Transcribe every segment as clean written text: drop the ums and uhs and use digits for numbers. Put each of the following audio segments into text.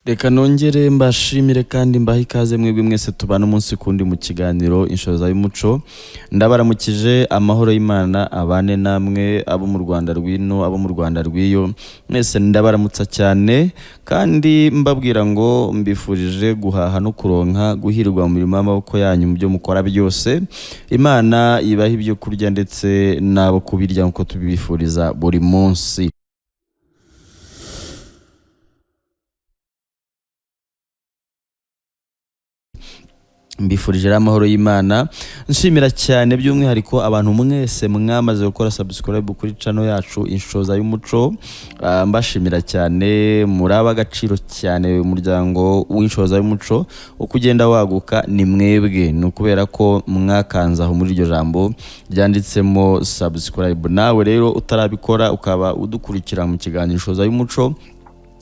Reka nongere mbashimire kandi mbahe ikaze mwebwe mwese tubana umunsi kundi mu kiganiro inshoza y'umuco. Ndabaramukije amahoro y'Imana abane namwe, abo mu Rwanda rwino, abo mu Rwanda rwiyo, mwese ndabaramutsa cyane kandi mbabwira ngo mbifurije guhaha no kuronka, guhirwa mu mirimo y'amaboko yanyu mu byo mukora byose. Imana ibaha ibyo kurya ndetse nabo kubirya nkuko tubifuriza buri munsi. Mbifurije amahoro y'Imana, nshimira cyane by'umwihariko abantu mwese mwamaze gukora subscribe kuri channel yacu inshoza y'umuco. Mbashimira cyane, muraba agaciro cyane umuryango w'inshoza y'umuco uko ugenda waguka ni mwebwe, ni ukubera ko mwakanze aho muri iryo jambo ryanditsemo subscribe. Nawe rero utarabikora ukaba udukurikira mu kiganiro inshoza y'umuco,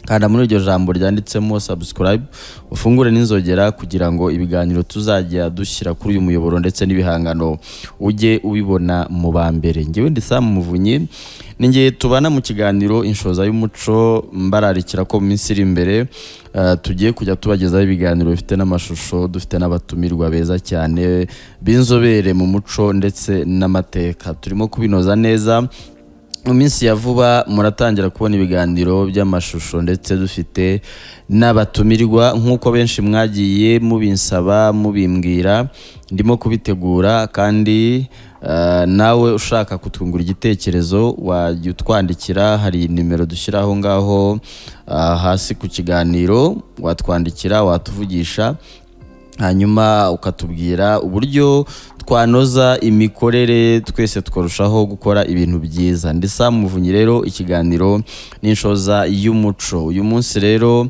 kanda muri iryo jambo ryanditsemo subscribe, ufungure n'inzogera kugira ngo ibiganiro tuzajya dushyira kuri uyu muyoboro ndetse n'ibihangano ujye ubibona mu ba mbere. Ngewe ndi Sam Muvunyi, ninjye tubana mu kiganiro inshoza y'umuco, mbararikira ko mu minsi iri imbere tugiye kujya tubagezaho ibiganiro bifite n'amashusho, dufite n'abatumirwa beza cyane b'inzobere mu muco ndetse n'amateka. Turimo kubinoza neza. Mu minsi ya vuba muratangira kubona ibiganiro by'amashusho ndetse dufite n'abatumirwa nk'uko benshi mwagiye mubinsaba mubimbwira. Ndimo kubitegura kandi nawe ushaka kutwungura igitekerezo wajya utwandikira, hari nimero dushyiraho ngaho hasi ku kiganiro, watwandikira, watuvugisha, hanyuma ukatubwira uburyo twanoza imikorere, twese twarushaho gukora ibintu byiza. Ndi Sam Muvunyi rero, ikiganiro n'inshoza y'umuco. Uyu munsi rero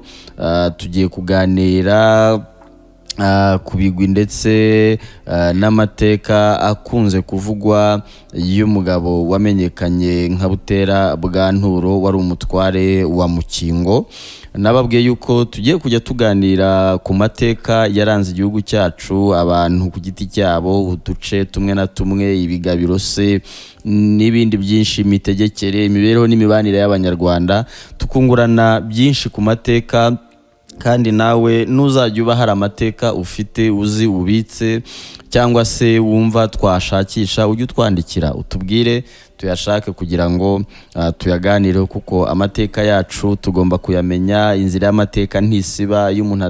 tugiye kuganira ku bigwi ndetse n'amateka akunze kuvugwa y'umugabo wamenyekanye nka Butera bwa Nturo, wari umutware wa Mukingo. Nababwiye yuko tugiye kujya tuganira ku mateka yaranze igihugu cyacu, abantu ku giti cyabo, uduce tumwe na tumwe, ibigabiro se n'ibindi byinshi, imitegekere, imibereho n'imibanire y'Abanyarwanda, tukungurana byinshi ku mateka. Kandi nawe nuzajya uba hari amateka ufite uzi ubitse cyangwa se wumva twashakisha, ujye utwandikira utubwire tuyashake kugira ngo tuyaganireho, kuko amateka yacu tugomba kuyamenya. Inzira y'amateka ntisiba, iyo umuntu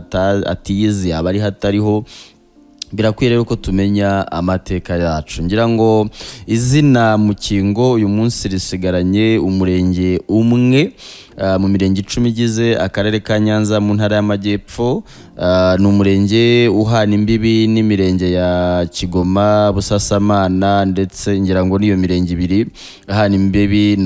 atiyizi aba ari hatariho. Birakwiye rero ko tumenya amateka yacu. Ngira ngo izina Mukingo uyu munsi risigaranye umurenge umwe mu mirenge 10 igize akarere ka Nyanza mu ntara y'Amajyepfo. Ni umurenge uhana imbibi n'imirenge ya Kigoma, Busasamana ndetse ngira ngo niyo mirenge ibiri ahana imbibi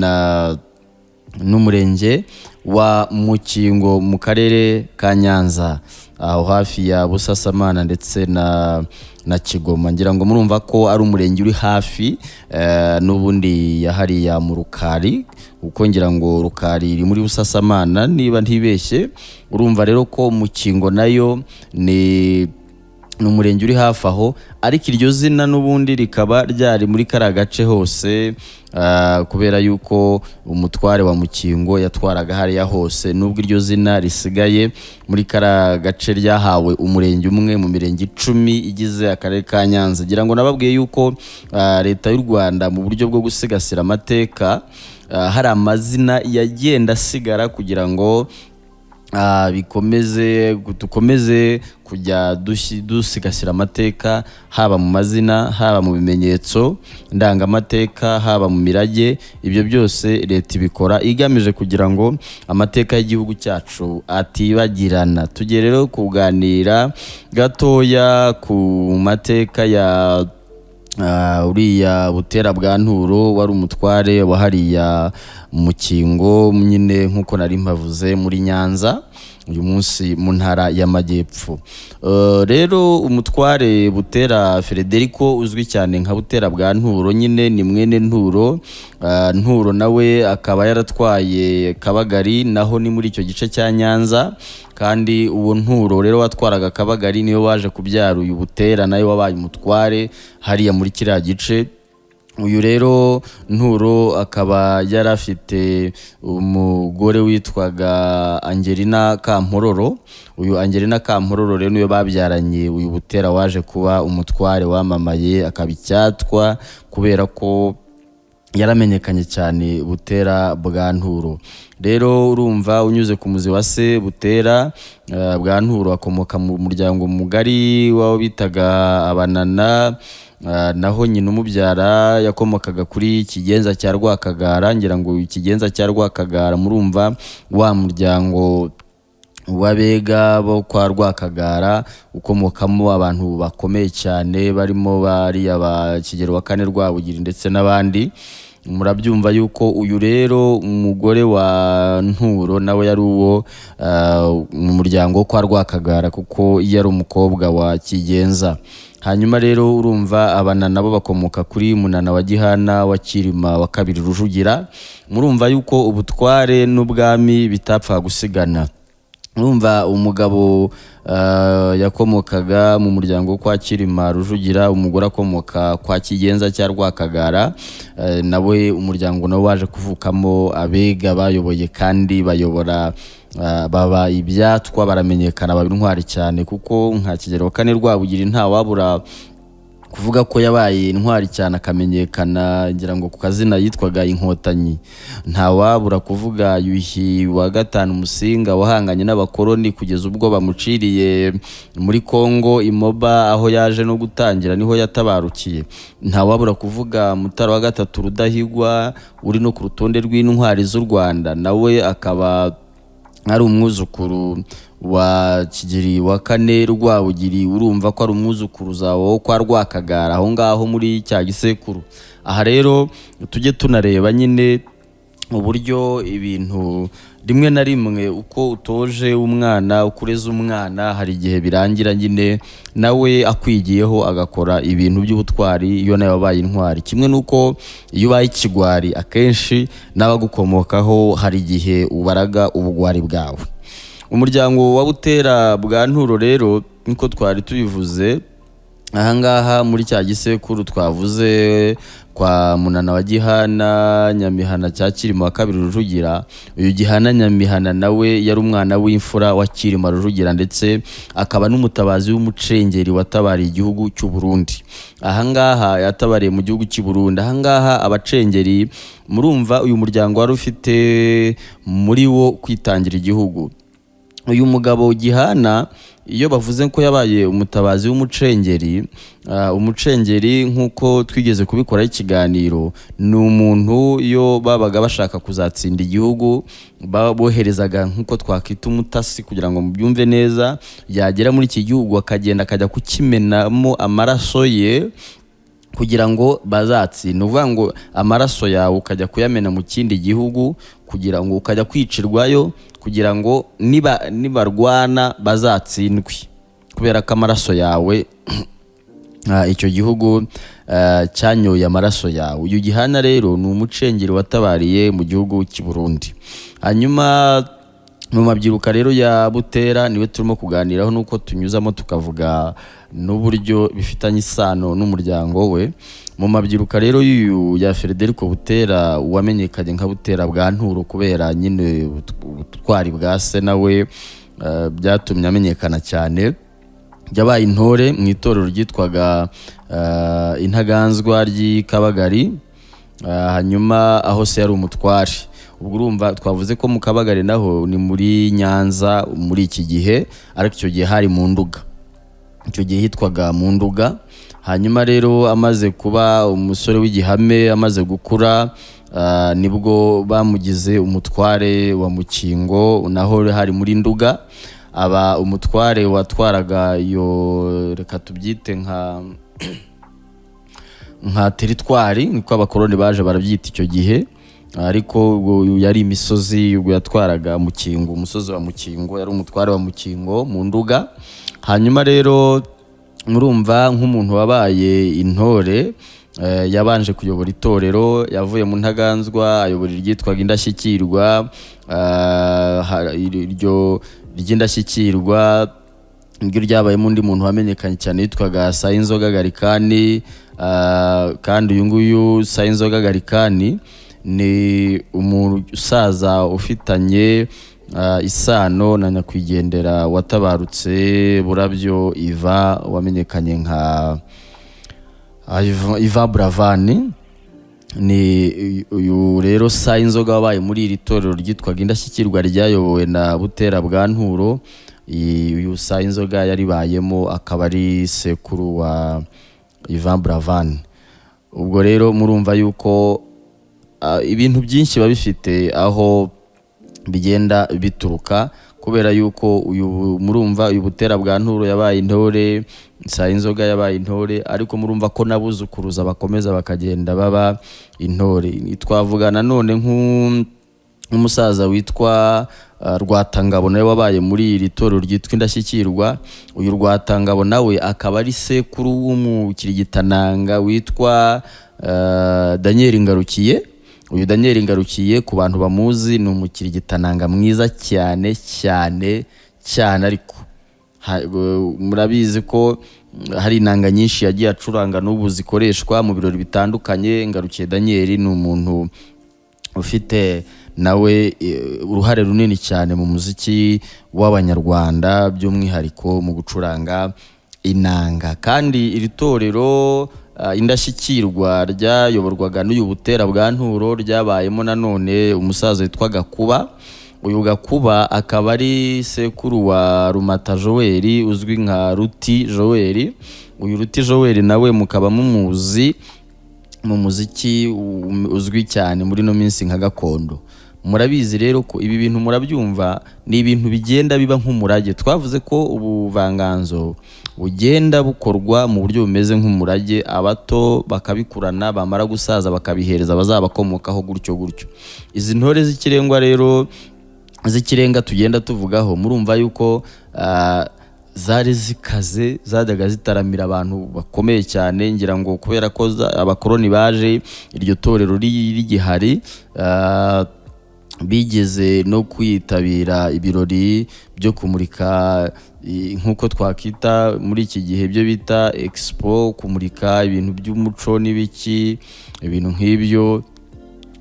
n'umurenge wa Mukingo mu karere ka Nyanza, aho hafi ya Busasamana ndetse na Kigoma. Ngira ngo murumva ko ari umurenge uri hafi n'ubundi yahariya mu Rukari, uko ngira ngo Rukari iri muri Busasamana niba ntibeshye. Urumva rero ko Mukingo nayo ni umurenge uri hafi aho, ariko iryo zina n'ubundi rikaba ryari muri kara gace hose, kubera yuko umutware wa Mukingo yatwaraga hariya hose. Nubwo iryo zina risigaye muri kara gace ryahawe umurenge umwe mu mirenge 10 igize akarere ka Nyanza. Ngira ngo nababwiye yuko leta y'u Rwanda mu buryo bwo gusigasira amateka, hari amazina yagenda asigara kugira ngo dukomeze kujya dusigasira amateka, haba mu mazina, haba mu bimenyetso ndangamateka, haba mu mirage. Ibyo byose leta ibikora igamije kugira ngo amateka y'igihugu cyacu atibagirana. Tugiye rero kuganira gatoya ku mateka ya uriya Butera bwa Nturo, wari umutware wa hariya Mukingo nyine nkuko nari mpavuze muri Nyanza, uyu munsi mu ntara y'Amajyepfo. Rero umutware Butera Federico uzwi cyane nka Butera bwa Nturo nyine ni mwene Nturo. Nturo nawe akaba yaratwaye Kabagari, naho ni muri icyo gice cya Nyanza. Kandi uwo Nturo rero watwaraga Kabagari niwe waje kubyara uyu Butera nawe wabaye umutware hariya muri kiriya gice. uyu rero Nturo akaba yari afite umugore witwaga Angelina Kampororo. Uyu Angelina Kampororo rero niyo babyaranye uyu Butera waje kuba umutware wamamaye akaba icyatwa kubera ko yaramenyekanye cyane Butera bwa Nturo. Rero urumva unyuze ku muzi wa se Butera bwa Nturo akomoka mu muryango mugari wabo bitaga Abanana. Naho nyina umubyara yakomokaga kuri Kigenza cya Rwakagara. Ngira ngo Kigenza cya Rwakagara murumva wa muryango w'Abega bo kwa Rwakagara ukomokamo abantu bakomeye cyane barimo bari aba Kigero wa kane Rwabugiri ndetse n'abandi. Murabyumva yuko uyu rero umugore wa Nturo nawe yari uwo mu muryango kwa Rwakagara kuko yari umukobwa wa Kigenza. Hanyuma rero urumva Abanana nabo bakomoka kuri Munana wa Gihana wa Kirima wa kabiri Rujugira. Murumva yuko ubutware n'ubwami bitapfa gusigana. Urumva umugabo yakomokaga mu muryango kwa Kirima Rujugira, umugore akomoka kwa Kigenza cya Rwakagara, nawe umuryango nawe waje kuvukamo Abega bayoboye kandi bayobora baba ibyatwa baramenyekana baba intwari cyane kuko nka Kigero wa kane Rwabugiri nta wabura kuvuga ko yabaye intwari cyane akamenyekana. Ngira ngo ku kazina yitwaga Inkotanyi. Nta wabura kuvuga Yuhi wa gatanu Musinga wahanganye n'abakoloni kugeza ubwo bamuciriye muri Kongo Imoba aho yaje no gutangira niho yatabarukiye. Nta wabura kuvuga Mutara wa gatatu Rudahigwa uri no ku rutonde rw'intwari z'u Rwanda, nawe akaba ari umwuzukuru wa Kigeri wa kane Rwabugiri. Urumva ko ari umwuzukuruza wo kwa Rwakagara aho ngaho muri cya gisekuru. Aha rero tujye tunareba nyine uburyo ibintu rimwe na rimwe uko utoje umwana ukureza umwana hari igihe birangira nyine nawe akwigiyeho agakora ibintu by'ubutwari iyo nawe wabaye intwari. Kimwe nuko iyo ubaye ikigwari akenshi n'abagukomokaho hari igihe ubaraga ubugwari bwawe. Umuryango wa Butera bwa Nturo rero niko twari tubivuze ahangaha muri cya gisekuru twavuze kwa Munana wa Gihana Nyamihana cya Kirima wa kabiri Rujugira. Uyu Gihana Nyamihana nawe yari umwana w'imfura wa Kirima Rujugira ndetse akaba n'umutabazi w'umucengeri watabariye igihugu cy'u Burundi. Ahangaha yatabariye mu gihugu cy'u Burundi. Ahangaha abacengeri murumva uyu muryango wari ufite muri wo kwitangira igihugu. Uyu mugabo Gihana iyo bavuze ko yabaye umutabazi w'umucengeri, umucengeri nkuko twigeze kubikora ikiganiro ni umuntu iyo babaga bashaka kuzatsinda igihugu baboherezaga nkuko twakita umutasi kugira ngo mubyumve neza, yagera muri iki gihugu akagenda akajya kukimenamo amaraso ye kugira ngo bazatsinde. Uvuga ngo amaraso yawe ukajya kuyamena mu kindi gihugu kugira ngo ukajya kwicirwayo kugira ngo nibarwana bazatsindwe kubera ko amaraso yawe icyo gihugu cyanyoye amaraso yawe. Uyu Gihana rero ni umucengeri watabariye mu gihugu cy'u Burundi. Hanyuma mu mabyiruka rero ya Butera niwe turimo kuganiraho nuko tunyuzamo tukavuga n'uburyo bifitanye isano n'umuryango we. Mu mabyiruka rero y'uyu ya Frederico Butera wamenyekanye nka Butera bwa Nturo kubera nyine ubutwari bwa se nawe byatumye amenyekana cyane. Yabaye intore mu itorero ryitwaga Intaganzwa ry'Ikabagari, hanyuma aho se yari umutware. Ubwo urumva twavuze ko mu Kabagari naho ni muri Nyanza muri iki gihe, ariko icyo gihe hari mu Nduga, icyo gihe hitwaga mu Nduga. Hanyuma rero amaze kuba umusore w'igihame, amaze gukura, nibwo bamugize umutware wa Mukingo, naho hari muri Nduga. Aba umutware watwaraga iyo reka tubyite nka teritwari niko abakoloni baje barabyita icyo gihe, ariko yari imisozi ubwo yatwaraga Mukingo, umusozi wa Mukingo, yari umutware wa Mukingo mu Nduga. Hanyuma rero murumva nk'umuntu wabaye intore yabanje kuyobora itorero, yavuye mu Ntaganzwa ayobora iryitwaga Indashyikirwa, iryo ry'Indashyikirwa niryo ryabayemo undi muntu wamenyekanye cyane yitwaga Sayinzoga Garikani. kandi uyu nguyu Sayinzoga Gallican ni umusaza ufitanye isano na nyakwigendera watabarutse Burabyo Iva wamenyekanye nka Iva Buravan. Ni uyu rero Sayinzoga wabaye muri iri torero ryitwaga Indashyikirwa ryayobowe na Butera bwa Nturo. Uyu Sayinzoga yaribayemo akaba ari sekuru wa Iva Buravan. Ubwo rero murumva yuko ibintu byinshi babifite aho bigenda bituruka, kubera yuko murumva uyu Butera bwa Nturo yabaye intore, Sayinzoga yabaye intore, ariko murumva ko nabuzukuruza bakomeza bakagenda baba intore. Twavuga nanone nk'umusaza witwa Rwatangabo nawe wabaye muri iri torero ryitwa Indashyikirwa. Uyu Rwatangabo nawe akaba ari sekuru w'umukirigitananga witwa Daniel Ngarukiye. Uyu Daniel Ngarukiye ku bantu bamuzi ni umukirigitananga mwiza cyane cyane cyane, ariko murabizi ko hari inanga nyinshi yagiye acuranga n'ubu zikoreshwa mu birori bitandukanye. Ngarukiye Daniel ni umuntu ufite nawe uruhare runini cyane mu muziki w'Abanyarwanda, by'umwihariko mu gucuranga inanga. Kandi iri torero Indashyikirwa ryayoborwaga n'uyu Butera bwa Nturo ryabayemo nanone umusaza witwa Gakuba. Uyu Gakuba akaba ari sekuru wa Rumata Joel uzwi nka Ruti Joel. Uyu Ruti Joel nawe mukaba mumuzi mu muziki uzwi cyane muri no minsi nka gakondo. Murabizi rero ko ibi bintu murabyumva ni ibintu bigenda biba nk'umurage. Twavuze ko ubuvanganzo bugenda bukorwa mu buryo bumeze nk'umurage, abato bakabikurana, bamara gusaza bakabihereza bazabakomokaho gutyo gutyo. Izi ntore z'ikirengwa rero z'ikirenga tugenda tuvugaho, murumva yuko zari zikaze, zajyaga zitaramira abantu bakomeye cyane. Ngira ngo kubera ko abakoroni baje iryo torero rigihari, bigeze no kwitabira ibirori byo kumurika nk'uko twakita muri iki gihe byo bita expo, kumurika ibintu by'umuco n'ibiki, ibintu nk'ibyo.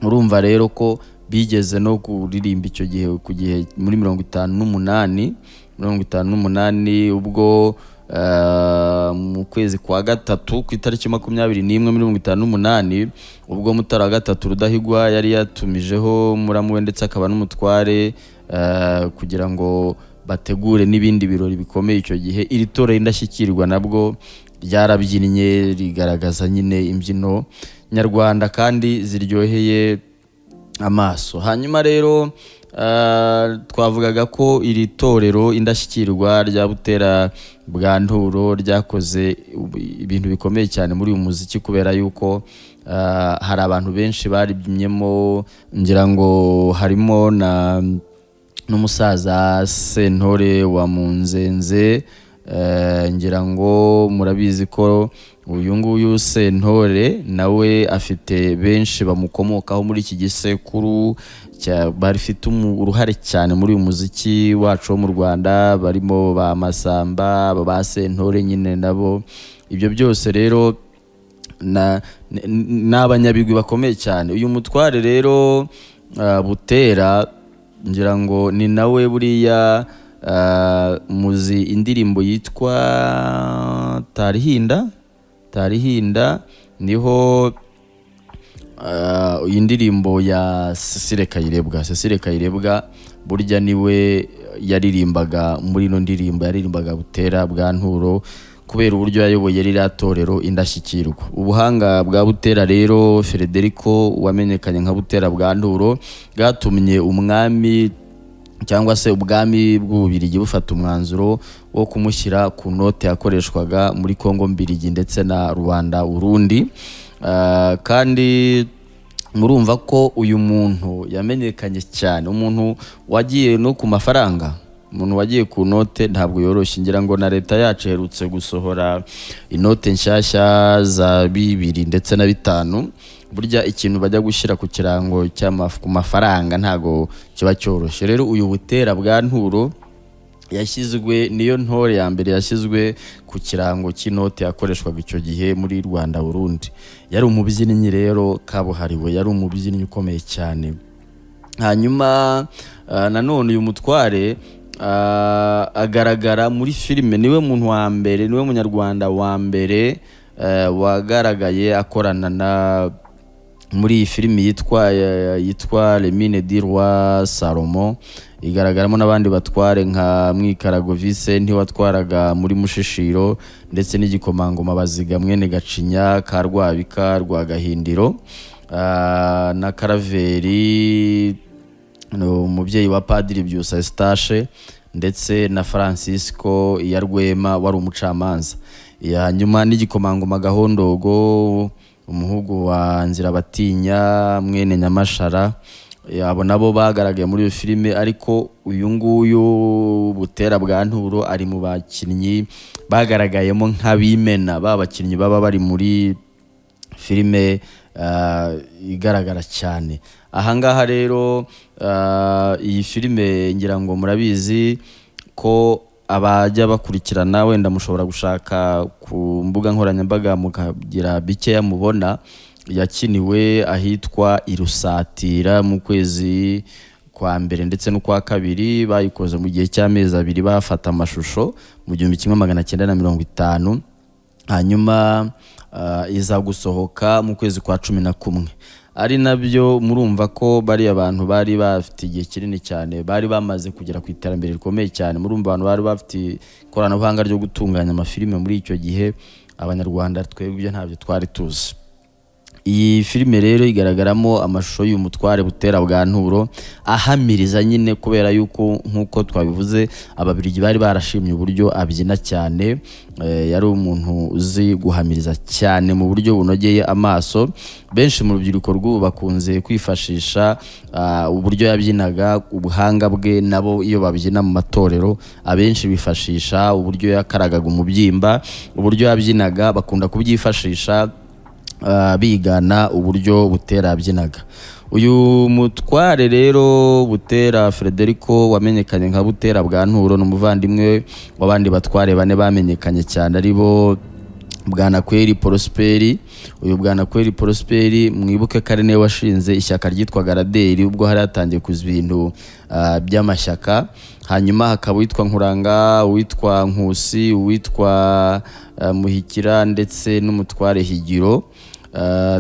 Urumva rero ko bigeze no kuririmba icyo gihe ku gihe muri 58 ubwo mu kwezi kwa gatatu ku itariki 21/58 ubwo Mutara wa gatatu Rudahigwa yari yatumijeho muramu we ndetse akaba n'umutware kugira ngo bategure n'ibindi birori bikomeye. Icyo gihe iri torero Indashyikirwa nabwo ryarabyinnye rigaragaza nyine imbyino nyarwanda kandi ziryoheye amaso. Hanyuma rero twavugaga ko iri torero Indashyikirwa rya Butera bwa Nturo ryakoze ibintu bikomeye cyane muri uyu muziki, kubera yuko hari abantu benshi baribyinyemo. Ngira ngo harimo n'umusaza Sentore wa Munzenze. Ngira ngo murabizi ko uyu nguyu Sentore nawe afite benshi bamukomokaho muri iki gisekuru barifite uruhare cyane muri uyu muziki wacu wo mu Rwanda, barimo ba Masamba, ba Sentore nyine nabo. Ibyo byose rero n'abanyabigwi bakomeye cyane. Uyu mutware rero Butera, ngira ngo ni nawe buriya muzi indirimbo yitwa Tarihinda, niho iyi ndirimbo ya Cecile Kayirebwa burya niwe yaririmbaga muri ino ndirimbo, yaririmbaga Butera bwa Nturo kubera uburyo yayoboye ririya torero Indashyikirwa. Ubuhanga bwa Butera rero Federico wamenyekanye nka Butera bwa Nturo bwatumye umwami cyangwa se ubwami bw'Ububiligi bufata umwanzuro wo kumushyira ku note yakoreshwaga muri Kongo Mbiligi ndetse na Rwanda Urundi. Kandi murumva ko uyu muntu yamenyekanye cyane, umuntu wagiye no ku mafaranga, umuntu wagiye ku note ntabwo yoroshye. Ngira ngo na leta yacu herutse gusohora inote nshyashya za 2 ndetse na 5. Burya ikintu bajya gushyira ku kirango ku mafaranga ntago kiba cyoroshye. Rero uyu Butera bwa Nturo yashyizwe niyo ntore ya mbere yashyizwe ku kirango cy'inote yakoreshwaga icyo gihe muri Rwanda Burundi. Yari umubyinnyi rero kabuhariwe, yari umubyinnyi ukomeye cyane. Hanyuma nanone uyu mutware agaragara muri filime, niwe muntu wa mbere, niwe munyarwanda wa mbere wagaragaye akorana na muri iyi filimi yitwa Les Mines du Roi Salomon. Igaragaramo n'abandi batware nka Mwikarago Vincent watwaraga muri Mushishiro, ndetse n'igikomangoma Baziga mwene Gacinya, Karwabika, Rwagahindiro, na Karaveri umubyeyi wa Padiri Byusa Eustache, ndetse na Francisco ya Rwema wari umucamanza. Hanyuma n'igikomangoma Gahondogo, umuhugu wa Nzirabatinya mwene Nyamashara. Abo nabo bagaragaye muri iyo filime, ariko uyu nguyu Butera bwa Nturo ari mu bakinnyi bagaragayemo nk'abimena, babakinnyi baba bari muri filime igaragara cyane. Ahangaha rero iyi filime ngira ngo murabizi ko abajya bakurikirana, wenda mushobora gushaka ku mbuga nkoranyambaga mukagira bikeya mubona. Yakiniwe ahitwa Irusatira mu kwezi kwa mbere ndetse no kwa kabiri. Bayikoze mu gihe cy'amezi 2 bafata amashusho mu 1950. Hanyuma iza gusohoka mu kwezi kwa 11. Ari nabyo murumva ko bari abantu bari bafite igihe kinini cyane, bari bamaze kugera ku iterambere rikomeye cyane. Murumva abantu bari bafite ikoranabuhanga ryo gutunganya amafilime muri icyo gihe. Abanyarwanda twebwe ntabyo twari tuzi. Iyi filime rero igaragaramo amashusho y'umutware Butera bwa Nturo ahamiriza nyine, kubera yuko nkuko twabivuze ababirigi bari barashimye uburyo abyina cyane. Yari umuntu uzi guhamiriza cyane mu buryo bunogeye amaso. Benshi mu rubyiruko rw'ubu bakunze kwifashisha uburyo yabyinaga, ubuhanga bwe. Nabo iyo babyina mu matorero abenshi bifashisha uburyo yakaragaga umubyimba, uburyo yabyinaga bakunda kubyifashisha bigana uburyo Butera yabyinaga. Uyu mutware rero Butera Frederico wamenyekanye nka Butera bwa Nturo n'umuvandimwe w'abandi batware 4 bamenyekanye cyane, aribo Bwanakweli Prosperi. Uyu Bwanakweli Prosperi mwibuke ko ari nawe washinze ishyaka ryitwaga Raderi ubwo hari hatangiye kuza ibintu by'amashyaka. Hanyuma hakaba witwa Nkuranga, witwa Nkusi, witwa Muhikira, ndetse n'umutware Higiro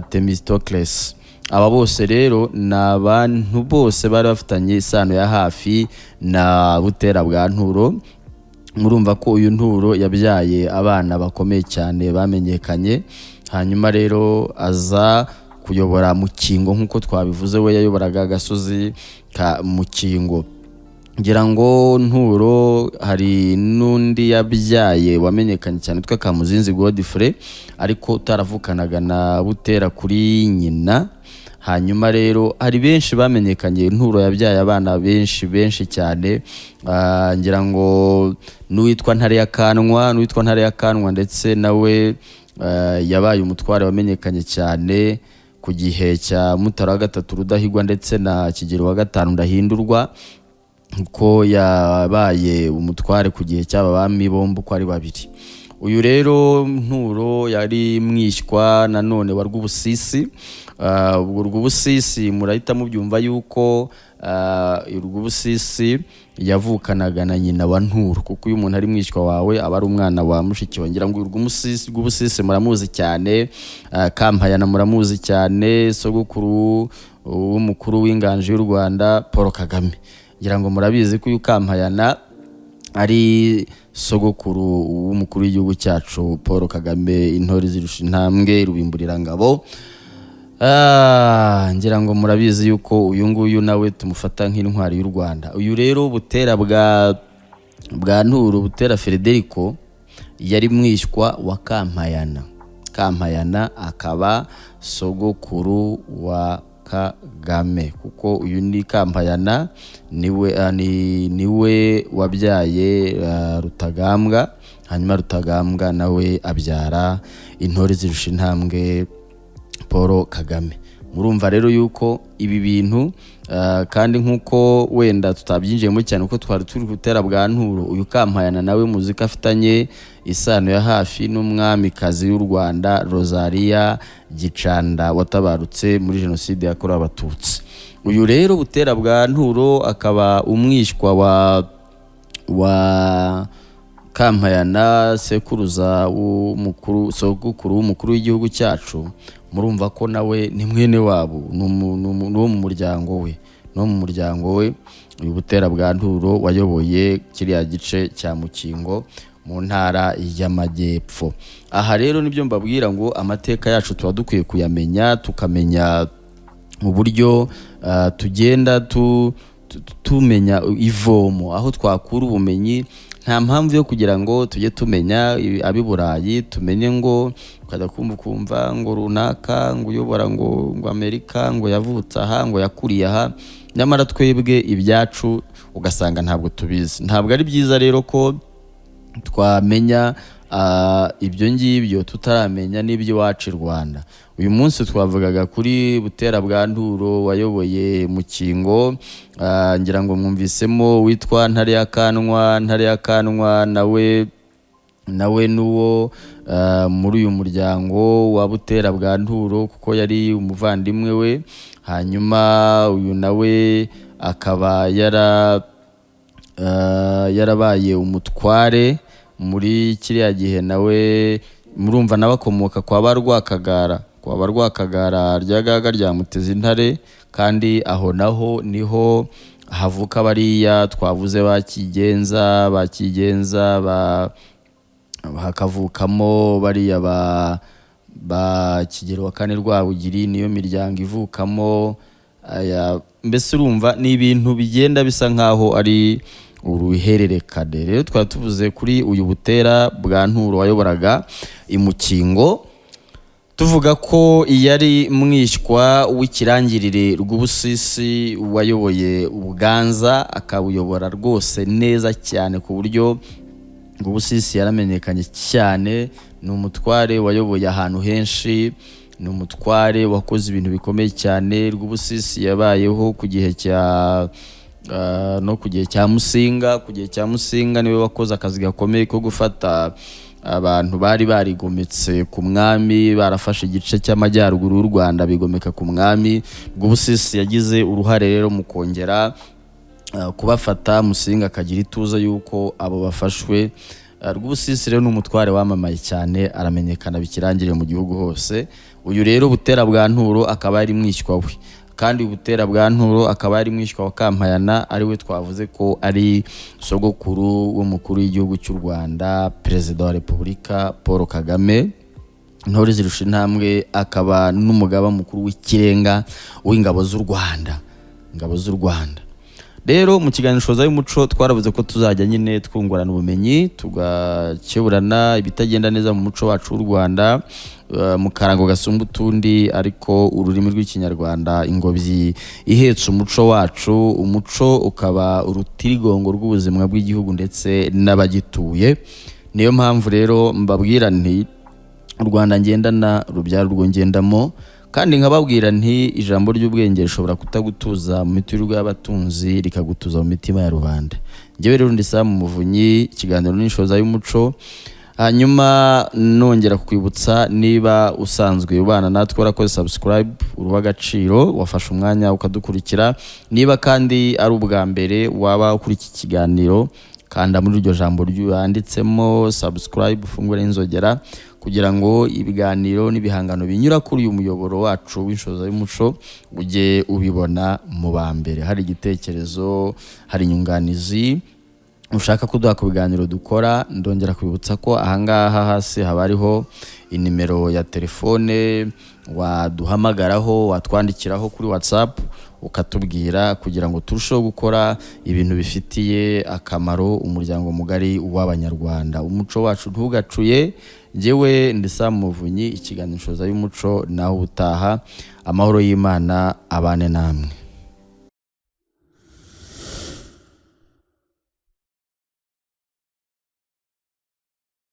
Themistocles. Aba bose rero n'abantu bose bari bafitanye isano ya hafi na Butera bwa Nturo. Murumva ko uyu Nturo yabyaye abana bakomeye cyane bamenyekanye. Hanyuma rero aza kuyobora Mukingo nkuko twabivuze, we yayoboraga gasozi ka Mukingo. Ngira ngo Nturo hari nundi yabyaye wamenyekanye cyane twa Kamuzinzi Godfrey, ariko utaravukanaga na Butera kuri nyina. Hanyuma rero hari benshi bamenyekanye. Nturo yabyaye abana benshi cyane. Ngira ngo n'uwitwa Ntare ya Kanwa, ndetse nawe yabaye umutware wamenyekanye cyane ku gihe cya Mutara wa gatatu Rudahigwa, ndetse na Kigeli wa gatanu Ndahindurwa, ko yabaye umutware ku gihe cy'aba bami bombi ko ari 2. Uyu rero Nturo yari mwishywa nanone wa Rwubusisi. Rwubusisi murahita mubyumva yuko Rwubusisi yavukanaga na nyina wa Nturo, kuko uyu muntu ari mwishywa wawe aba ari umwana wa mushiki we. Ngira ngo Rwubusisi muramuzi cyane, Kampayana muramuzi cyane, sogokuru w'umukuru w'inganje y'u Rwanda Paul Kagame. Ngira ngo murabizi ko uyu Kampayana ari sogokuru w'umukuru w'igihugu cyacu Paul Kagame, intore zirusha intambwe, rubimburira ngabo. Ngira ngo murabizi yuko uyu nguyu nawe tumufata nk'intwari y'u Rwanda. Uyu rero Butera bwa Nturo, Butera Frederico, yari mwishywa wa Kampayana akaba sogokuru wa Kagame, kuko uyu ni Kampayana niwe wabyaye Rutagambwa. Hanyuma Rutagambwa nawe abyara intore zirusha intambwe Paul Kagame. Murumva rero yuko ibi bintu kandi nkuko wenda tutabyinjiyemo cyane uko twari turi gutera bwa nturo, uyu Kampayana nawe muzika afitanye isano ya hafi n'umwamikazi y'u Rwanda Rosalia Gicanda watabarutse muri jenoside yakorewe abatutsi. Uyu rero Butera bwa nturo akaba umwishywa wa Kampayana sekuruza sogokuru w'umukuru w'igihugu cyacu. Murumva ko nawe ni mwene wabo, no mu muryango we uyu Butera bwa nturo wayoboye kiriya gice cya Mukingo mu ntara y'Amajyepfo. Aha rero nibyo mbabwira ngo amateka yacu tuba dukwiye kuyamenya, tukamenya mu buryo tugenda tumenya ivomo aho twakura ubumenyi. Nta mpamvu yo kugira ngo tujye tumenya abi Burayi, tumenye ngo ukajya kumva ngo runaka ngo uyobora ngo Amerika ngo yavutse aha ngo yakuriye aha, nyamara twebwe ibyacu ugasanga ntabwo tubizi. Ntabwo ari byiza rero ko twamenya ibyo ngibyo tutaramenya n'ibyo wacu i Rwanda. Uyu munsi twavugaga kuri Butera bwa nturo wayoboye Mukingo, ngira ngo mwumvisemo witwa Ntare ya Kanwa nawe nuwo muri uyu muryango wa Butera bwa nturo kuko yari umuvandimwe we. Hanyuma uyu nawe akaba yarabaye umutware muri kiriya gihe, nawe murumva nawe akomoka kwa Rwakagara rya Gaga rya Mutezintare, kandi aho naho niho havuka bariya twavuze bakigenza hakavukamo bariya ba Kigero wa kane Rwabugiri, niyo miryango ivukamo. Mbese urumva ni ibintu bigenda bisa nkaho ari uruhererekane. Rero twari tuvuze kuri uyu Butera bwa nturo wayoboraga Mukingo, tuvuga ko yari mwishywa w'ikirangirire rw'Ubusisi wayoboye Ubuganza, akabuyobora rwose neza cyane ku buryo Ubusisi yaramenyekanye cyane. Ni umutware wayoboye ahantu henshi, ni umutware wakoze ibintu bikomeye cyane. Rw'Ubusisi yabayeho ku gihe cya Musinga. Ku gihe cya Musinga niwe wakoze akazi gakomeye ko gufata abantu bari barigometse ku mwami, barafashe igice cy'amajyaruguru y'u Rwanda bigomeka ku mwami. Rw'Ubusisi yagize uruhare rero mu kongera kubafata. Musinga akagira ituza yuko abo bafashwe. Rw'Ubusisi rero n'umutware wamamaye cyane, aramenyekana bikirangiriye mu gihugu hose. Uyu rero Butera bwa nturo akaba ari mwishywa we, kandi Butera bwa nturo akaba ari mwishywa wa Kampayana, ari we twavuze ko ari sogokuru w'umukuru w'igihugu cy'u Rwanda, perezida wa Repubulika Paul Kagame. Ntore zirusha intambwe akaba n'umugaba mukuru w'ikirenga w'ingabo z'u Rwanda. Rero mu kiganiro Inshoza y'umuco twaravuze ko tuzajya nyine twungurana ubumenyi, tugakeburana ibitagenda neza mu muco wacu w'u Rwanda, mu karango gasumba utundi, ariko ururimi rw'Ikinyarwanda ingobyi ihetse umuco wacu. Umuco ukaba urutirigongo rw'ubuzima bw'igihugu ndetse n'abagituye. Niyo mpamvu rero mbabwira nti u Rwanda ngendana rubyara urwo ngendamo, kandi nkababwira nti ijambo ry'ubwenge rishobora kutagutuza mu miturirwa y'abatunzi, rikagutuza mu mitima ya rubanda. Njyewe rero ndi Sam Muvunyi, ikiganiro n'Inshoza y'umuco. Hanyuma nongera kukwibutsa, niba usanzwe ubana natwe warakoze subscribe, uruha agaciro, wafashe umwanya ukadukurikira. Niba kandi ari ubwa mbere waba ukuri iki kiganiro, kanda muri iryo jambo ryanditsemo subscribe, ufungure inzogera kugira ngo ibiganiro n'ibihangano binyura kuri uyu muyoboro wacu w'Inshoza y'umuco ujye ubibona mu ba mbere. Hari igitekerezo, hari inyunganizi ushaka kuduha ku biganiro dukora, ndongera kwibutsa ko ahangaha hasi haba hariho inimero ya telefone waduhamagaraho, watwandikiraho kuri WhatsApp ukatubwira, kugira ngo turusheho gukora ibintu bifitiye akamaro umuryango mugari w'Abanyarwanda. Umuco wacu ntugacuye. Njyewe ndi Sam Muvunyi, ikiganiro Inshoza y'umuco, naho utaha. Amahoro y'Imana abane namwe.